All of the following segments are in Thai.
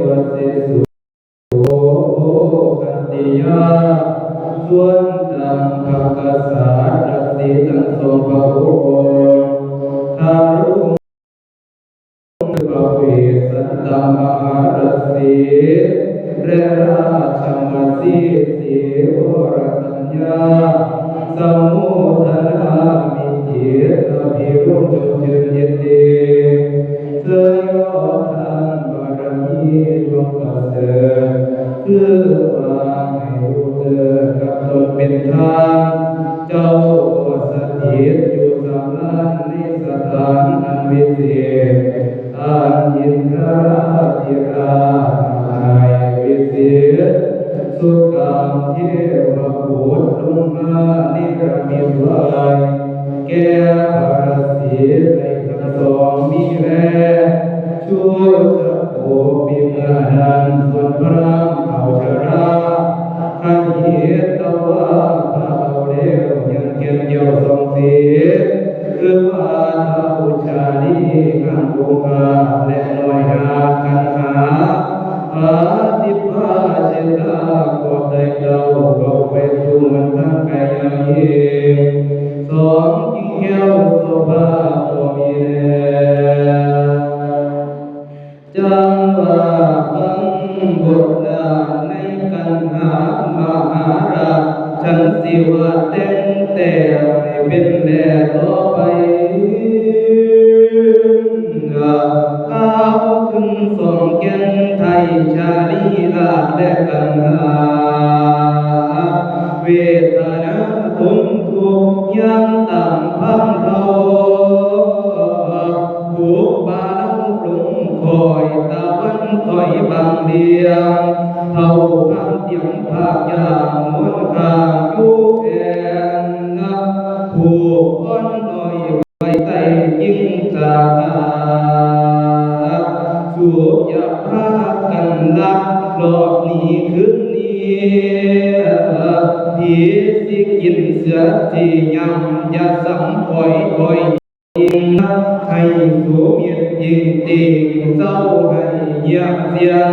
วสิสุโสกันติยาส่วนตังภะกสารัสสิตังโสภะโวทารุภะเวสัตตมหารัสสิเรราชมัสสิสิวรตัญญาสมุทนามิจิตอภิรุณจุติยเตเสยทานบารมีหลวงประเสริฐคือว่าให้รู้เกิดกับตนเป็นทางเจ้าสถิตอยู่สำนักในสถานอันวิเศษอันยินทราธิราชวิเศษสุกามเทวบุตรลงมานิรมิตไว้แก่พระศีในทั้งสองมีแวชั่วจะโอปิมนันส่วนพระเขาชราขันเหตุตว่าพระเอาเร็วยังเก็บเกี่ยวทรงเสียคือว่าเท้าชาลีงานบุกาและหน่วยงานกันหาอาทิพาเจตาก็ได้เจ้าก็ไปสู่มันทั้งกายเองสองกิ่งแก้วโสภาก็มีแน่จังว่าฟังบทดาในกันหามหาราชฉันสิว่าแต่งแต่ไม่เป็นแด่ต่อไปก้าวขึ้นสองแก่นไทยชาลีราชและกันหาเวทนาทุนทุกยังต่างพังเทาผูกบาลลงคอยตะวันต่อยบางเดียงเท่าพังเตียงภาคยางมนคางอยู่แอนผูกอ้อนหน่อยไว้ใจยิ่งจากสูบยาพากันลักหลอกหนีคืนนี้ผีสิกินเสือที่ยำอย่าสังคอยคอยยิงให้สูเมียดยิงตีเศร้าให้เยียบเสียง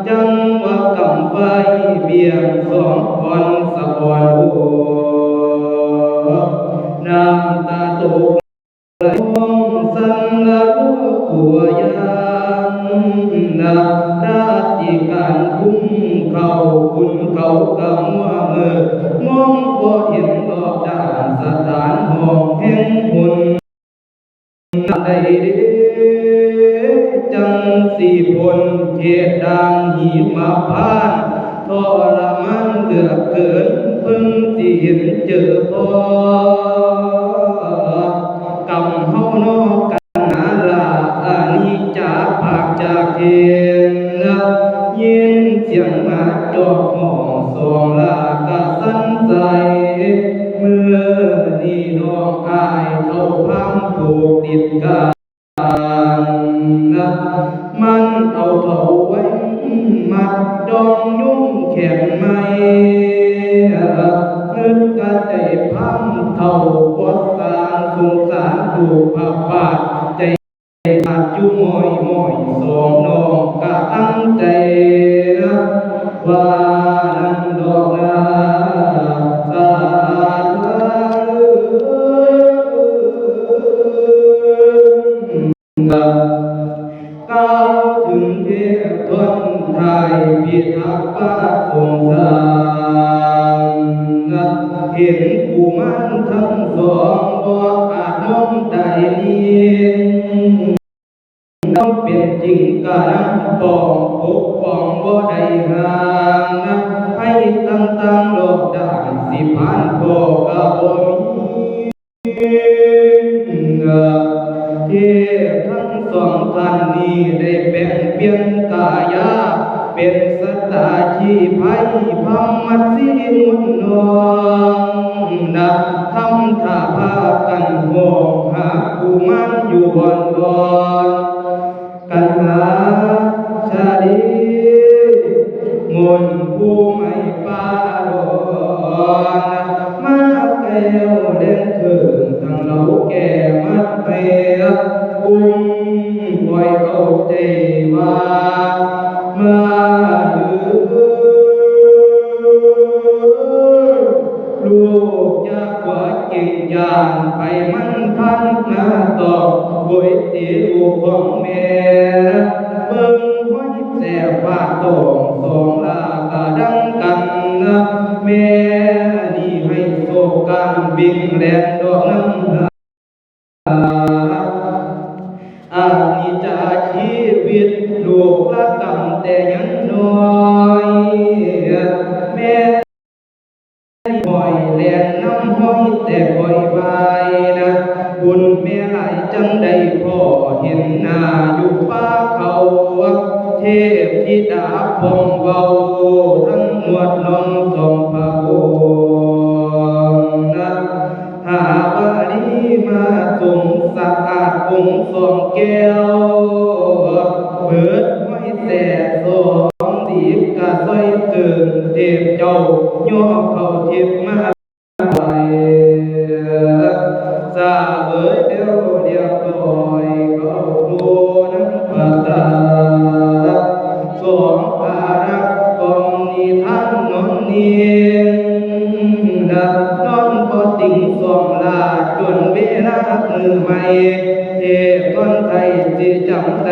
จังว่ากำไฟเบียงสองคนสะพอนโอน้ำตาตกไหลห้องสันละรู้ปัวยานราธิการคุ้มเขาคุณเขากำว่ามองบ่เห็นรอบด้านสถานห้องแห่งหุ่นใดจังสีพลเขตดังหีมาพานทรมานเหลือเกินเพิ่งที่เห็นเจอพอกำเฮานอกกันนาลาอานิจาภาคจากเห็นยินเสียงมาจอกห้องสองลากะสันใจเมื่อนี่น้องอายเท่าพังผูกติดกันมันเอาเท่าไว้มัดดองยุ่งแข็งไม่นึกกะใจพังเท่าปวดสารสงสารถูกผักบาดใจตัดจุมอยมอยสองน้องกะตั้งใจว่านันดอกนาสาก้าวถึงเทพทนไทยพิทักษ์ป่าสงสารเห็นผู้มันทั้งสองบ่อาจมองได้นี้ต้องเป็นจริงการปองปกป้องบ่ได้ห่างให้ตั้งโลกด่านสิผ่านพ่อก็บ่มีเทพทั้งสองท่านนี้ได้แบ่งเปลี่ยนกายาเป็นสัตตาชีไพพมัสสิมุนนองทำท่าพากันโหกหากุมันอยู่บนบอนกันหาชาลีมนผู้ไม่ป้าดอนมาแก้วเล่นเถิงทั้งเหล่าแก่มัดเปรอุ้มไว้เอาใจว่า มายืนลูกอยากว่าเก่งอย่างไปมันพันหน้าต่อก๋วยเตี๋ยวของแม่เบิ่งห้อยแซ่บาดตองสองลากะดังกันแม่นี่ให้โศกกันบิ่งแลนดอกน้ำอานิจจาชีวิตลูกละกำแต่ยังน้อยแม่หอยแลนน้ำห้อยแต่บ่อยบายนะบุญแม่หลายจังได้พ่อเห็นหน้าอยู่ป่าเขาเทพธิดาพองเบาทั้งหมวดน้องสองพระโอนะหาว่านี้มาสงสะอาดองค์สองแก้วเปิดไว้แต่สองสีกะซอยเกินเทพเจ้าย่อเขาเทพมาไปซาเบิดเดียวเดียวลอยเขาครูน้ำปาตาสองอารักกองนิทานนอนเนียนนอนพอติ่งสองลาจนเวลามือใหม่เทพคนไทยสิจำใจ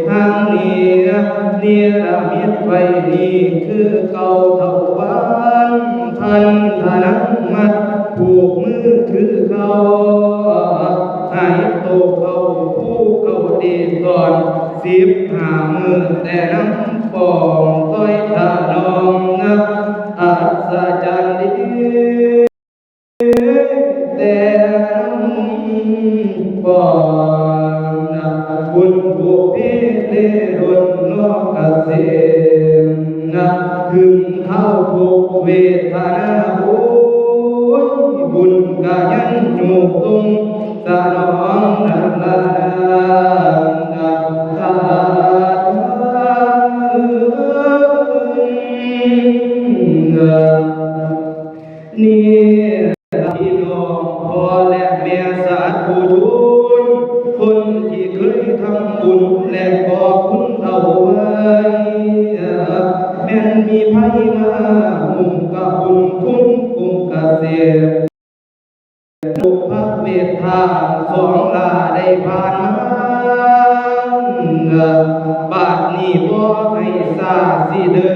ทางนี้เนียรมิตไว้ดีคือเก่าเท่าบ้านท่านทนักมัดผูกมือถือเขาหายโตเขาผู้เขาตีตอน15 มือแต่น้ำปองต้อยทานองอัศจรรย์ดีแต่น้ำปองบุญบุพเพเลรุนนอกเกษมถึงเท้าทุกเวทนาบุญบุญกายันอยู่ตรงสนองนานาสานี่พี่น้องพ่อและแม่สาธุชนคนที่เคยทำบุญและบอกคุณเอาไว้แม่นมีภัยมามุ่งกับบุญคุ้มคุ้มเกษตรทุกพระเวททางสองลาได้ผ่านมาบาดนี้บ่ให้ซาสิเดิน